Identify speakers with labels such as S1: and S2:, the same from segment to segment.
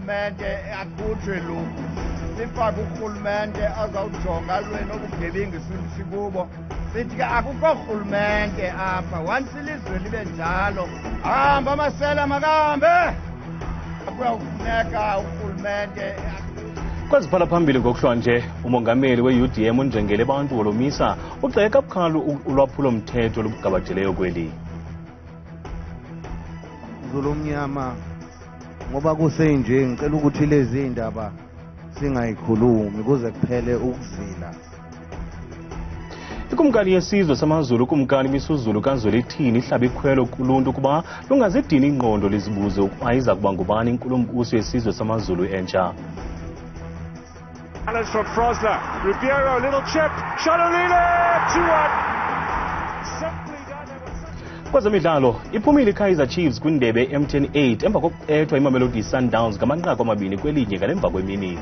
S1: urhulumente akhutshwe lo sifake urhulumente azawujonga lweni obugebengu sikubo. Sithi ke akukho rhulumente apha, once ilizwe libe njalo hamba amasela makahambe. Kuyawufuneka urhulumente.
S2: Kwaziphala phambili ngokuhlanje umongameli we-UDM uNjengele Bantu wolomisa ugxeka Bakhala ulwaphulo-mthetho olugabadeleyo kweli.
S3: Zulumnyama ngoba kusenje ngicela ukuthi lezi indaba singayikhulumi kuze kuphele ukuzila.
S2: Ikumkani yesizwe samaZulu ukumkani imisuzulu kaZwelithini ihlaba ikhwelo kuluntu kuba lungazidini ingqondo lizibuze ukuba iza kuba ngubani inkulumbuso yesizwe samaZulu entsha.
S4: Challenge from Frosler. Ribeiro, little chip. Shalolile, 2-1. Simply done.
S2: Kwezemidlalo, iphumile iKaizer Chiefs kwindebe MTN 8 emva kokuqethwa iMamelodi Sundowns ngamanqaku amabini kwelinye ngalemva kwemini.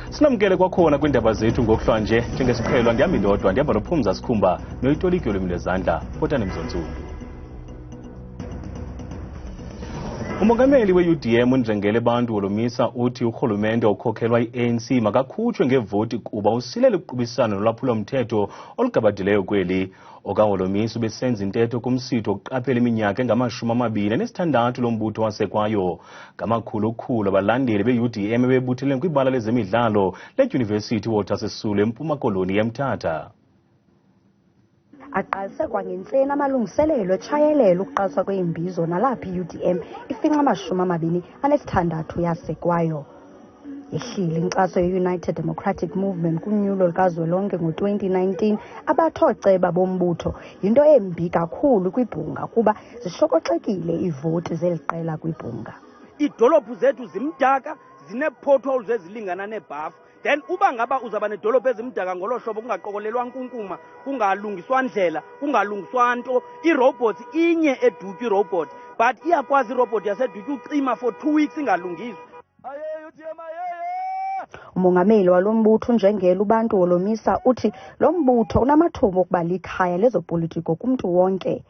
S2: Sinamkele kwakhona kwindaba zethu ngokuhlanje njengesiqhelwa ndihamba ndodwa ndihamba noPhumza Sikhumba noyitolikyo lwimi lwezandla Potani Mzonzulu. Umongameli we-UDM uNjengele Bantu wolomisa uthi urhulumente okhokhelwa i-ANC makakhutshwe ngevoti kuba usilela ukuqubisana nolwaphulo-mthetho olugabadeleyo kweli. Okawolomisa ubesenza intetho kumsitho wokuqaphela iminyaka engama-26 lombutho wasekwayo. Ngamakhulu abalandeli be-UDM bebuthelene kwibala lezemidlalo ledyunivesithi Walter Sisulu eMpuma Koloni eMthatha.
S5: Aqalise kwangentseni amalungiselelo etshayelelo ukuqaliswa kweimbizo nalapho i-UDM ifinca 26 yasekwayo. Yehlile inkxaso ye-United Democratic Movement kunyulo lukazwelonke ngo-2019 abathoceba bombutho yinto embi kakhulu kwibhunga kuba zishokoxekile iivoti zeliqela kwibhunga.
S6: Iidolophu zethu zimdaka zine-potholes ezilingana neebhafu. Then uba ngaba uzaba nedolophu ezimdaka ngolo hlobo kungaqokolelwa nkunkuma, kungalungiswa ndlela, kungalungiswa nto, irobots inye edukyu irobot, but iyakwazi irobot yasedukyu ucima for 2 weeks ingalungiswa.
S5: Umongameli walombutho uNjengele Bantu wolomisa uthi lo mbutho unamathumbu okuba likhaya lezopolitiko kumntu wonke.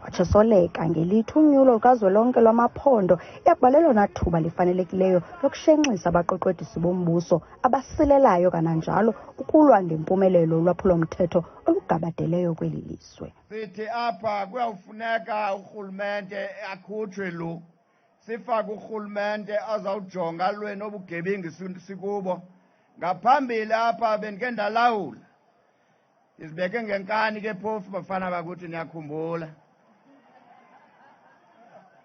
S5: Watshosoleka ngelithi unyulo lukazwelonke lwamaphondo iyakubalelwa nathuba lifanelekileyo lokushenxisa abaqoqedisi bombuso abasilelayo kananjalo ukulwa ngempumelelo ulwaphulo-mthetho olugabadeleyo kweli lizwe.
S1: Sithi apha kuyawufuneka urhulumente akhutshwe lo sifake urhulumente azawujonga lweni obugebengu sikubo. Ngaphambili apha bendike ndalawula izibeke ngenkani ke phofu bafana bakuthi niyakhumbula.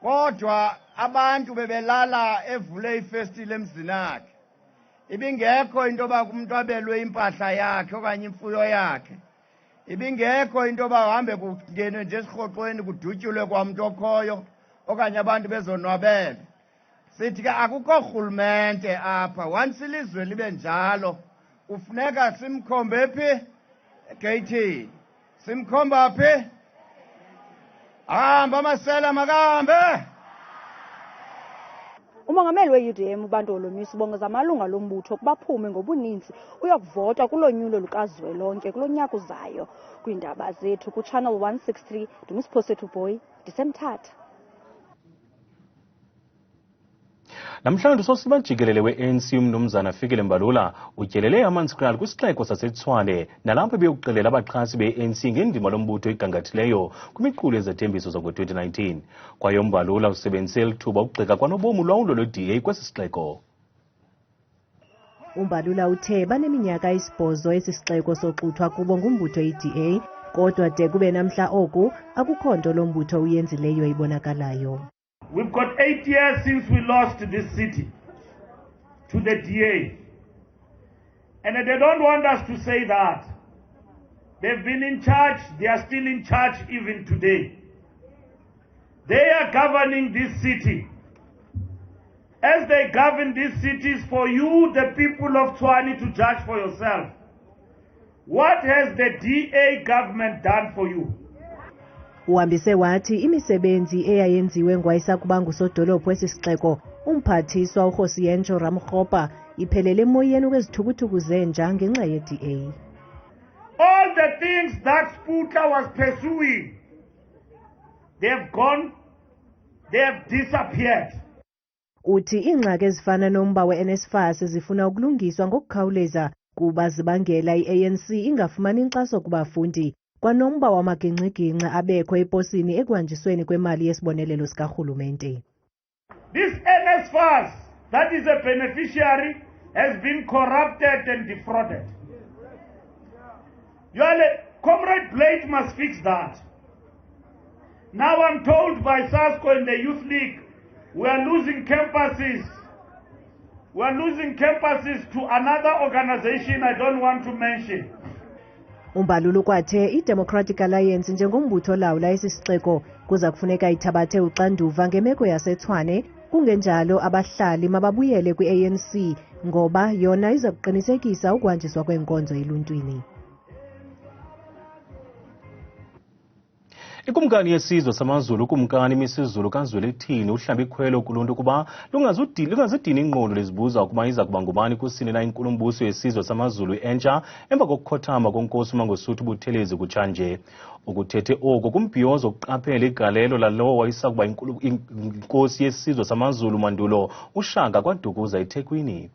S1: Kodwa abantu bebelala evule ifestile emzini akhe. Ibingekho into yoba umuntu abelwe impahla yakhe okanye imfuyo yakhe. Ibingekho into yoba uhambe kungenwe nje esirhoxweni kudutyulwe kwamntu okhoyo okanye abantu bezonwabele. Sithi ke akukho rhulumente apha, once ilizwe libe njalo ufuneka simkhombe phi egeyithini. Simkhomba phi? Hamba amasela makahambe.
S5: Umongameli we-UDM Bantu wolomisa ubongeza amalunga lombutho kubaphume ngobuninzi uyokuvota kulonyulo lukazwelonke kulonyaka uzayo. Kwiindaba zethu kuChannel 163 ndimuSiphosethu Boy ndisemthatha.
S2: Namhlanje usosiba jikelele we-ANC uMnumzana Fikile Mbalula utyelele amanzi kwisixeko saseTshwane nalapho beyokuxelela abaqhasi be-ANC ngendima lombutho igangathileyo kwimiqulu yezethembiso zango-2019. Kwaye Mbalula usebenzise lithuba ukugxeka kwanobomi ulwawulo lwe-DA kwesi sixeko.
S7: Umbalula uthe baneminyaka 8 esi sixeko soxuthwa kubo ngumbutho i-DA kodwa de kube namhla oku akukho nto lombutho uyenzileyo ibonakalayo.
S8: We've got 8 years since we lost this city to the DA. And they don't want us to say that. They've been in charge, they are still in charge even today. They are governing this city. As they govern these cities, for you, the people of Tshwane, to judge for yourself. What has the DA government done for you?
S7: Uhambise wathi imisebenzi eyayenziwe ngwayisakuba ngusodolophu wesisixeko umphathiswa uRhosiyentsho Ramokgopa iphelele emoyeni wezithukuthuku zenja ngenxa ye-DA.
S8: All the things that Sputla was pursuing, they've gone, they've disappeared.
S7: Uthi iingxaki ezifana nomba we-NSFAS zifuna ukulungiswa ngokukhawuleza kuba zibangela i-ANC ingafumani inkxaso kubafundi kwanomba wamagingxigingxi abekho eposini ekuhanjisweni kwemali yesibonelelo sikarhulumente.
S8: This NSFAS that is a beneficiary has been corrupted and defrauded. Comrade Blade must fix that. Now I'm told by SASCO and the Youth League, we are losing campuses. We are losing campuses to another organization I don't want to mention.
S7: Umbalulu kwathe i-Democratic Alliance njengombutho olawula esisixeko kuza kufuneka ithabathe uxanduva ngemeko yaseTshwane, kungenjalo abahlali mababuyele kwi-ANC ngoba yona iza kuqinisekisa ukuhanjiswa kwenkonzo eluntwini.
S2: Ikumkani yesizwe samazulu ukumkani imisizulu kaZwelithini uhlamba ikhwelo kuluntu kuba lungazidini inqondo lizibuza ukuba iza kuba ngubani kusini na inkulumbuso yesizwe samazulu entsha emva kokukhothama konkosi uMangosuthu Buthelezi kutshanje. Ukuthethe oku kumbhiyozo ukuqaphela igalelo lalowo wayesakuba inkosi yesizwe samazulu mandulo uShaka kwaDukuza eThekwini.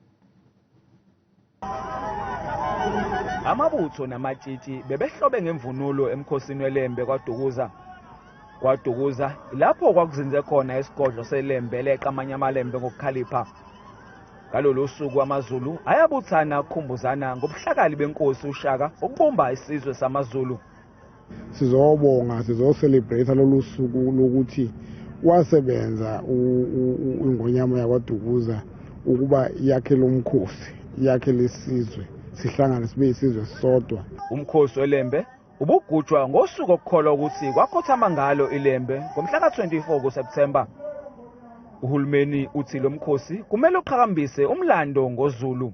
S9: Amabutho namatshitshi bebehlobe ngemvunulo emkhosini weLembe kwaDukuza lapho kwakuzinze khona isigodlo seLembe leqa amanye amaLembe ngokukhalipha. Ngalolu suku amaZulu ayabuthana ukukhumbuzana ngobuhlakali benkosi uShaka ukubumba isizwe samazulu.
S10: Sizobonga sizocelebrate lolu suku lokuthi wasebenza ingonyama yakwaDukuza ukuba yakhe lomkhosi yakhe lesizwe sihlangane sibe isizwe sodwa.
S9: Umkhosi weLembe ubugujwa ngosuku okukholwa ukuthi kwakhothama ngalo iLembe ngomhla ka-24 kuSeptemba. Uhulumeni uthi lo mkhosi kumele uqhakambise umlando ngoZulu.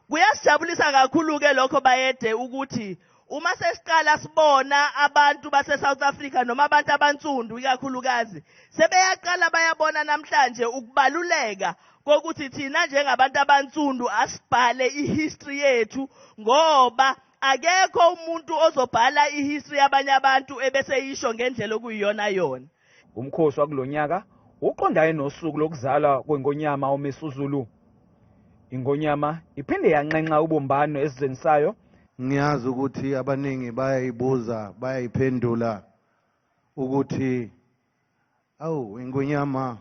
S11: Kuyasijabulisa kakhulu ke lokho bayede ukuthi uma sesiqala sibona abantu base South Africa noma abantu abantsundu ikakhulukazi sebeyaqala bayabona namhlanje ukubaluleka kokuthi thina njengabantu abantsundu asibhale ihistory yethu ngoba akekho umuntu ozobhala ihistory yabanye abantu ebese yisho ngendlela okuyiyona yona.
S9: Umkhosi wakulonyaka uqondane nosuku lokuzalwa kwengonyama oMesuzulu. Ingonyama iphinde yanqenqa ubumbano esizweni sayo.
S3: Ngiyazi ukuthi abaningi bayayibuza bayayiphendula ukuthi ingonyama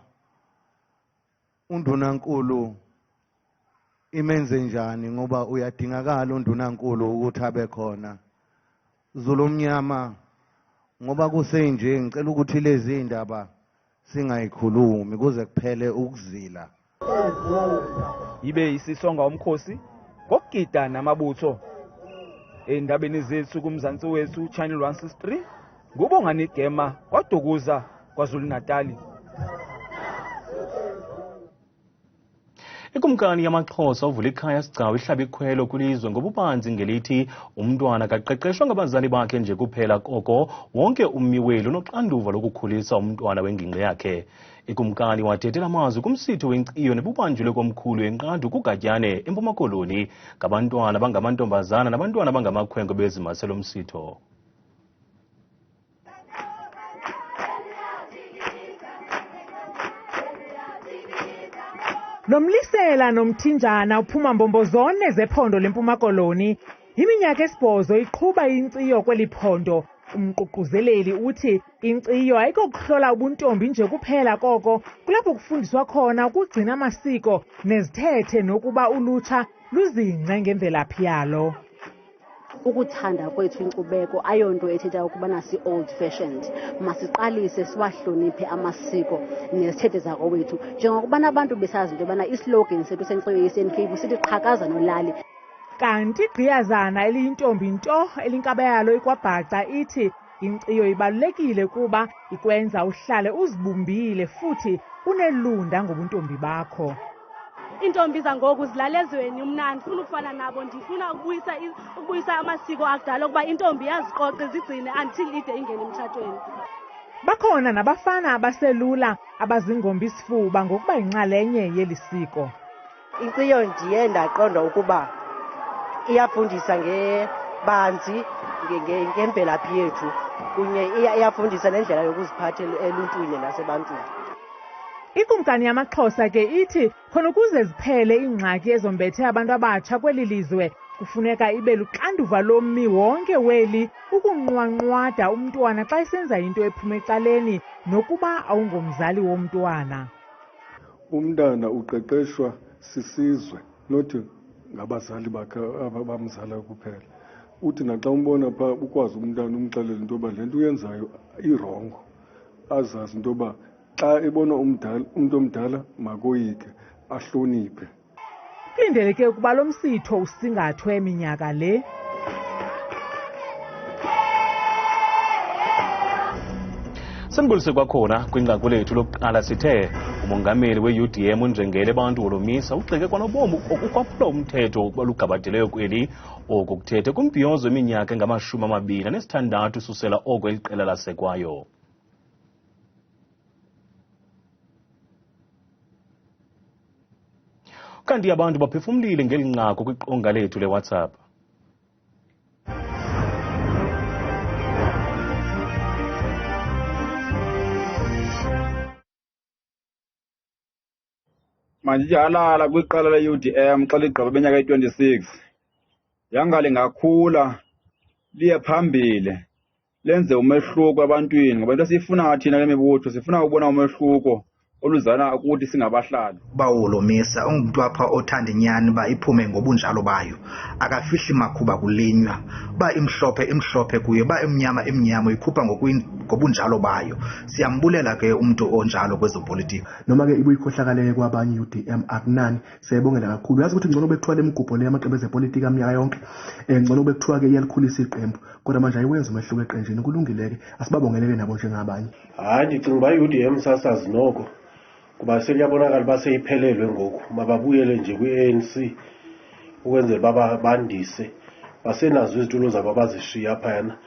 S3: undunankulu imenze njani ngoba uyadingakala undunankulu ukuthi abe khona. Zulu omnyama ngoba kusenje ngicela ukuthi lezi indaba singayikhulumi kuze kuphele ukuzila.
S9: Ibe isisonga umkhosi ngokugida namabutho. Eindabeni zethu kumzansi wethu Channel 163 ngubongani igema kwaDukuza kwaZulu-Natal.
S2: Ikumkani yamaXhosa uvula ikhaya sigcawu ihlaba ikhwelo kulizwe ngobubanzi ngelithi umntwana kaqeqeshwa ngabazali bakhe nje kuphela koko wonke ummi welu noxanduva lokukhulisa umntwana wengingqi yakhe. Ikumkani wathethela amazwi kumsitho wenkciyo nebubanjulwe komkhulu eNqadu kuGatyane eMpuma Koloni ngabantwana bangamantombazana nabantwana bangamakhwenkwe bezimaselo msitho.
S12: Nomlisela nomthinjana uphuma mbombozone zephondo leMpuma Koloni. Iminyaka 8 iqhuba inkciyo kweli phondo. Umququzeleli uthi inkciyo ayikokuhlola ubuntombi nje kuphela koko kulapho kufundiswa khona ukugcina amasiko nezithethe nokuba ulutsha luzingce ngemvelaphi yalo.
S13: Ukuthanda kwethu inkcubeko ayonto ethetha ukubana si old fashioned. Masiqalise siwahloniphe amasiko nezithethe zakowethu njengokubana abantu besazi into yobana islogan sethu senkciyo yeSNK sithi qhakaza nolali.
S12: Kanti igqiyazana eliyintombi nto elinkaba yalo ikwabhaca ithi inkciyo ibalulekile kuba ikwenza uhlale uzibumbile futhi unelunda ngobuntombi bakho.
S14: iintombi zangoku zilalezweni umnandi, ndifuna ukufana nabo, ndifuna ukubuyisa amasiko akudala ukuba intombi yaziqoqe zigcine until ide ingene emtshatweni.
S12: Bakhona nabafana abaselula abazingomba isifuba ngokuba yinxalenye yeli siko.
S15: Inkciyo ndiye ndaqonda ukuba iyafundisa ngebanzi ngemvelaphi yethu kunye iyafundisa nendlela yokuziphatha eluntwini nasebantwini.
S12: Ikumkani yamaXhosa ke ithi khona ukuze ziphele iingxaki ezombethe abantu abatsha kweli lizwe kufuneka ibe luxanduva lommi wonke weli ukunqwanqwada umntwana xa esenza into ephuma ecaleni nokuba awungomzali womntwana.
S16: Umntana uqeqeshwa sisizwe nothi ngabazali bakhe abamzala kuphela. Uthi naxa umbona phaa ukwazi umntana umxelela into yoba le nto uyenzayo irongo, azazi into yoba xa ebona umntu omdala makoyike ahloniphe.
S12: Kulindeleke ukuba lo msitho usingathwe minyaka le.
S2: Sanibulise kwakhona kwinqaku lethu lokuqala sithe umongameli we-UDM uNjengele Abantu Wolomisa ugxeke kwanobomi ukwaphula umthetho balugabadeleyo kweli oku kuthethe kumbhiyozo iminyaka engama-26 ususela oko eliqela lasekwayo. Kanti abantu baphefumlile ngeli nqaku kwiqonga lethu leWhatsApp.
S17: Mandiyahalala kwiqela le-UDM xa ligqiba iminyaka eyi-26. Yanga lingakhula liye phambile lenze umehluko ebantwini ngoba into esiyifunayo thina le mibutho sifuna ukubona umehluko oluzana ukuthi singabahlali.
S18: Wolomisa ungumntu apha othanda inyani uba iphume ngobunjalo bayo, akafihli makhuba kulinywa, uba imhlophe kuye, uba imnyama ikhupha ngobunjalo bayo. Siyambulela ke umntu onjalo kwezopolitiko.
S19: Noma ke ibuyikhohlakaleke kwabanye UDM akunani, siyayibongela kakhulu. Yazi ukuthi ngcono bekuthiwa le migubho le yamaqembu ezepolitiki amnyaka yonke, ngcono bekuthiwa ke iyalikhulisa iqembu, kodwa manje ayiwenza umehluko eqenjini. Kulungileke asibabongeleke nabo njengabanye.
S20: Hayi ndicinga uba i-UDM sasazi noko kuba seliyabonakala baseyiphelelwe ngoku, mababuyele nje kwi-ANC ukwenzela baba bandise. Basenazo izitulo zabo abazishiya phayana,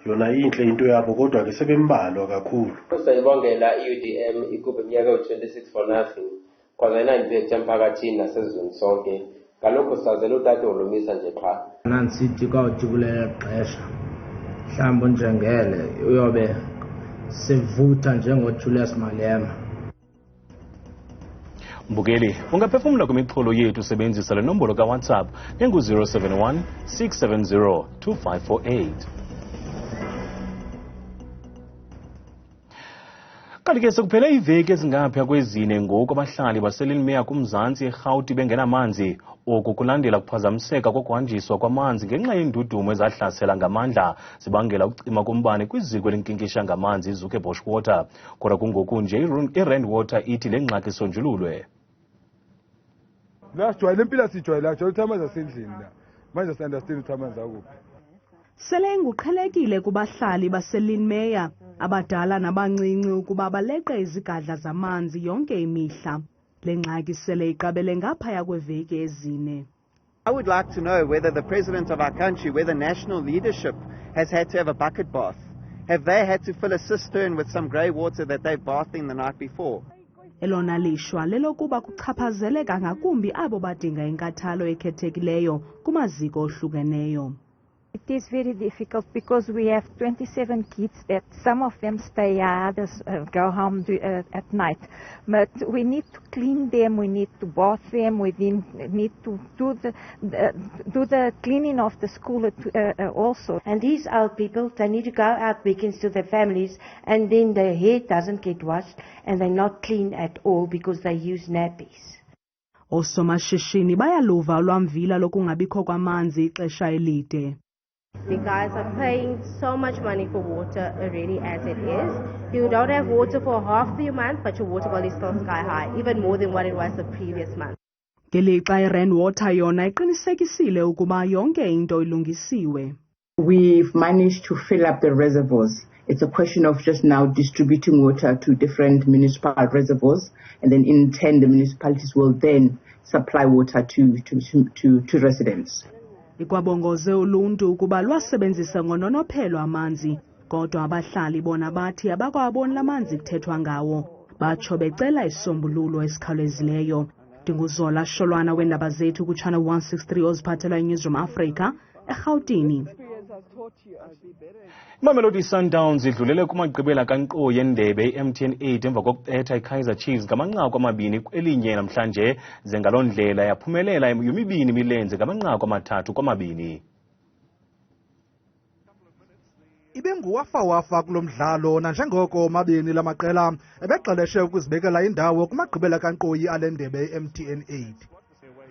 S20: yona inhle into yabo kodwa ke sebembalwa kakhulu.
S21: Sayibongela i-UDM ikhuphe iminyaka eyi-26 for nothing because ayinandizethu emphakathini nasezweni sonke. Kaloku sazela utata Wolomisa nje qha.
S22: Nansithi kwawuthi kule xesha mhlawumbi uNjengele uyobe sevutha njengoJulius Malema.
S2: Mbukeli, ungaphefumla kwimixholo yethu usebenzisa le nombolo kaWhatsApp engu-071 670 2548. Kanti ke sekuphele iveki ezingaphaya kwezine ngoku abahlali baseLinmeyer kumzantsi eRhawuti bengenamanzi. Oku kulandela kuphazamiseka kokuhanjiswa kwamanzi ngenxa yendudumo ezahlasela ngamandla zibangela ukucima kombane kwiziko lenkinkisha ngamanzi iZuke-Bosch Water. Kodwa kungoku nje iRand Water ithi le ngxaki isonjululwe.
S23: Lasijwayele impilo sijwayela nje ukuthi amanzi asendlini la. Manje siunderstand ukuthi amanzi akuphi.
S24: Sele nguqhelekile kubahlali baseLinmeyer abadala nabancinci ukuba baleqe izigadla zamanzi yonke imihla. Le ngxaki sele iqabele ngaphaya kweveki ezine.
S25: I would like to know whether the president of our country, whether national leadership has had to have a bucket bath. Have they had to fill a cistern with some grey water that they've bathed in the night before?
S24: Elona lishwa lelokuba kuchaphazeleka ngakumbi abo badinga inkathalo ekhethekileyo kumaziko ohlukeneyo.
S26: It is very difficult because we have 27 kids that some of them stay, others go home at night. But we need to clean them, we need to bath them, we need to do the cleaning of the school also.
S27: And these old people, they need to go out weekends to their families and then their hair doesn't get washed and they're not clean at all because they use nappies.
S24: Osomashishini bayaluva ulwamvila lokungabikho kwamanzi ixesha elide.
S28: The guys are paying so much money for water already as it is. You don't have water for half the month, but your water bill is still sky high, even more than what it was the previous month.
S24: Ngelixa iRand Water yona iqinisekisile ukuba yonke into ilungisiwe.
S29: We've managed to fill up the reservoirs. It's a question of just now distributing water to different municipal reservoirs, and then in turn the municipalities will then supply water to residents.
S24: Ikwabongoze uluntu ukuba lwasebenzisa ngononophelo amanzi, kodwa abahlali bona bathi abakwaboni lamanzi kuthethwa ngawo. Batsho becela isombululo esikhawulezileyo. Ndinguzola Sholwana weendaba zethu kuChannel 163 oziphathelwa iNewsroom Africa eRhawutini.
S2: Imamelodi Sundowns idlulele kumagqibela kankqoyi yendebe i-MTN 8 emva kokubetha i-Kaizer Chiefs ngamanqaku amabini elinye namhlanje, ze ngaloo ndlela yaphumelela yomibini imilenze ngamanqaku amathathu kwamabini.
S1: Ibe nguwafa-wafa kulo mdlalo nanjengoko omabini la maqela ebeqeleshe ukuzibekela indawo kumagqibela kankqoyi ale ndebe i-MTN 8.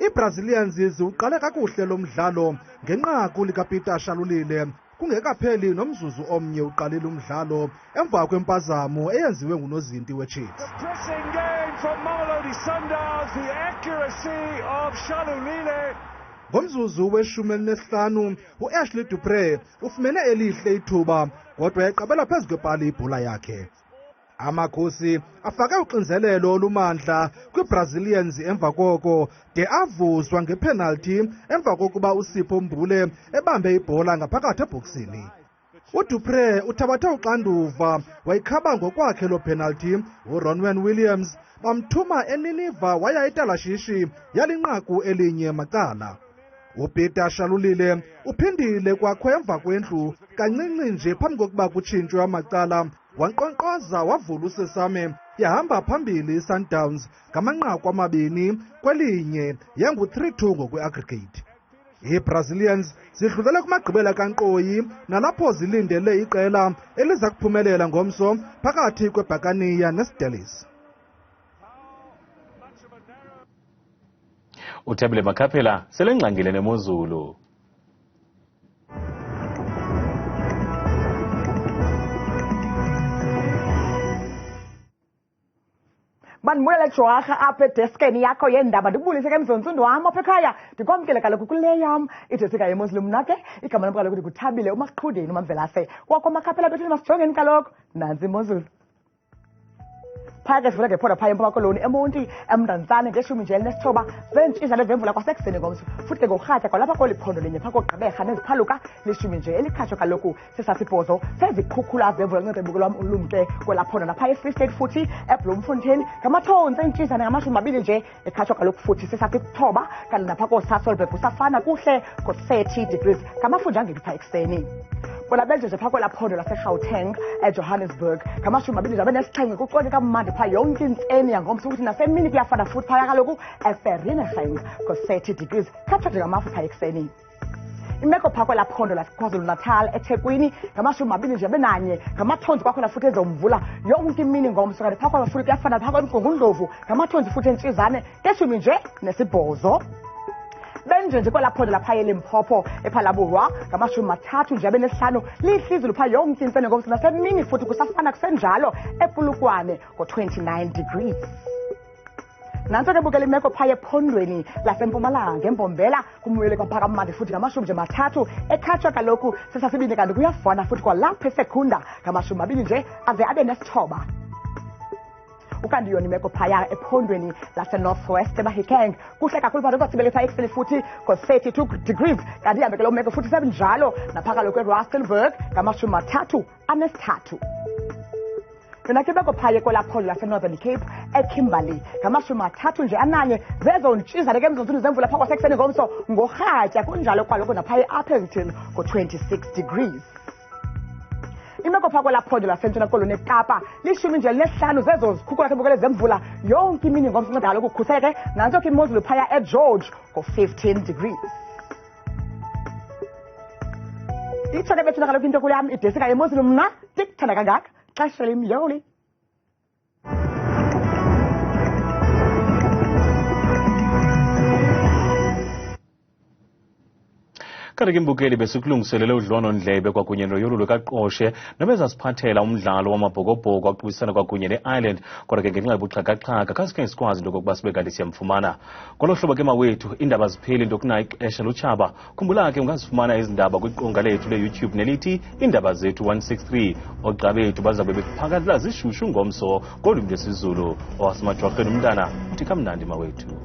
S1: I-Brazilians ziwuqale kakuhle lo mdlalo ngenqaku likaPeter Shalulile kungekapheli nomzuzu omnye uqalile umdlalo emva kwempazamo eyenziwe ngunozinti weChiefs. Ngomzuzu we-15 u-Ashley Dupré ufumene elihle ithuba kodwa yaqabela phezu kwepali ibhola yakhe. Amakhosi afake uxinzelelo olumandla kwi-Brazilians emva koko de avuzwa ngepenalty emva kokuba uSipho Mbule ebambe ibhola ngaphakathi ebhoksini. UDupré uthabathe uxanduva wayikhaba ngokwakhe lo penalty. uRonwen Williams bamthuma eNiniva waya etalashishi yalinqaku elinye macala. uPeter Shalulile uphindile kwakho emva kwendlu kancinci nje phambi kokuba kutshintshwe amacala, wanqonqoza wavula usesame yahamba phambili iSundowns ngamanqaku amabini kwelinye yangu-3-2 ngokwe-aggregate. I-Brazilians zidlulele kumagqibela kankqoyi nalapho zilindele iqela eliza kuphumelela ngomso phakathi kweBhakaniya neStelis.
S2: Uthebile Makhaphela selengxangile nemozulu.
S3: Bandibuyele Jwarha apha edeskeni yakho yendaba ndikubulise ke mzontsindo wam apha ekhaya ndikwamkele kaloku kule yam idesika yemozulu mna ke igama lam kaloku ndikuthabile uMaqhudeni uMamvelase kwakho Makhaphela bethu masijongeni kaloku nantsi imozulu. Phaya ke sivula ngephondo phaya eMpuma Koloni eMonti eMndantsane nge-19 zeentshizana zemvula kwasekuseni ngomso futhi ke ngorhatya kwalapha kweli phondo linye phaa koGqeberha neziphaluka lishumi nje elikhatshwa kaloku sesasibhozo seziqhukhula zemvula ncedebuko lwam ulumke kwelaa phondo napha eFree State futhi eBloemfontein ngamathonsi eentshizana ngamashumi nje ekhatshwa kaloku futhi sesasithoba kanti napha kooSasolburg kusafana kuhle ko-30 degrees ngamafutha angephi phaa ekuseni. Bona benje phaa kwelaa phondo laseGauteng eJohannesburg ngamashumi kucothe kamandi phaa yonke intseni yangomso ukuthi nasemini kuyafana futhi phaya kaloku eVereeniging ko-30 degrees khatshwa ngamafu phaa ekuseni. Imeko phaa kwelaa phondo laseKwaZulu-Natal eThekwini ngamashumi ngamathonsi kwakhona futhi ezomvula yonke imini ngomso kanti phaa kwalaa futhi kuyafana phaa kwaMgungundlovu ngamathonsi futhi entshizane nge-18 benje kwelaa phondo lapha eLimpopo ePhalaborwa ngamashumi lihle izulu phaa yonke intseni ngomso nasemini futhi kusafana kusenjalo ePulukwane ko-29 degrees. Nantso ke bukela imeko phaya ephondweni laseMpumalanga eMbombela kumwele kwaPhakamandi futhi ngamashumi ekhatshwa kaloku sesasibini kanti kuyafana futhi kwalapha eSekunda ngamashumi aze abe nesithoba. Ukanti yona imeko phaya ephondweni laseNorthwest eMahikeng kuhle kakhulu phaa kwasibele phaa ekuseni futhi ko-32 degrees kanti ihambe ke loo meko futhi sebenjalo napha kaloku eRustenburg ngamashumi yona ke imeko phaya kwelaa phondo laseNorthern Cape eKimberley ngamashumi zezo ntshizana ke emzontsini zemvula phaa kwasekuseni ngomso ngorhatya kunjalo kwaloku napha eUpperton ko-26 degrees. Imeko phaa kwelaa phondo lasentshona koloni eKapa lishumi zezo zikhukula kebukele zemvula yonke imini ngomso nceda kaloku kukhuseke nantso ke imozulu phaya eGeorge ko-15 degrees. Itshone bethuna kaloku into kule yam idesika yemozulu mna ndikuthanda kangaka xesha limyoli.
S2: Kanti ke imbukeli besikulungiselele udlonondlebe kwakunye noyolulo kaQoshe nobezasiphathela umdlalo wamabhokobhoko aqubisana kwakunye ne-Ireland kodwa ke ngenxa yobuxhakaxhaka kasikhe sikwazi into kokuba sibe kanti siyamfumana. Ngolo hlobo ke mawethu iindaba zipheli into kunayo ixesha lutshaba. Khumbula ke ungazifumana izindaba kwiqonga lethu leYouTube nelithi Iindaba Zethu 163. Ogqa bethu bazabe bekuphakazela zishushu ngomso ngolwimi lwesiZulu. OwasemaJwarheni umntana uthi kamnandi mawethu.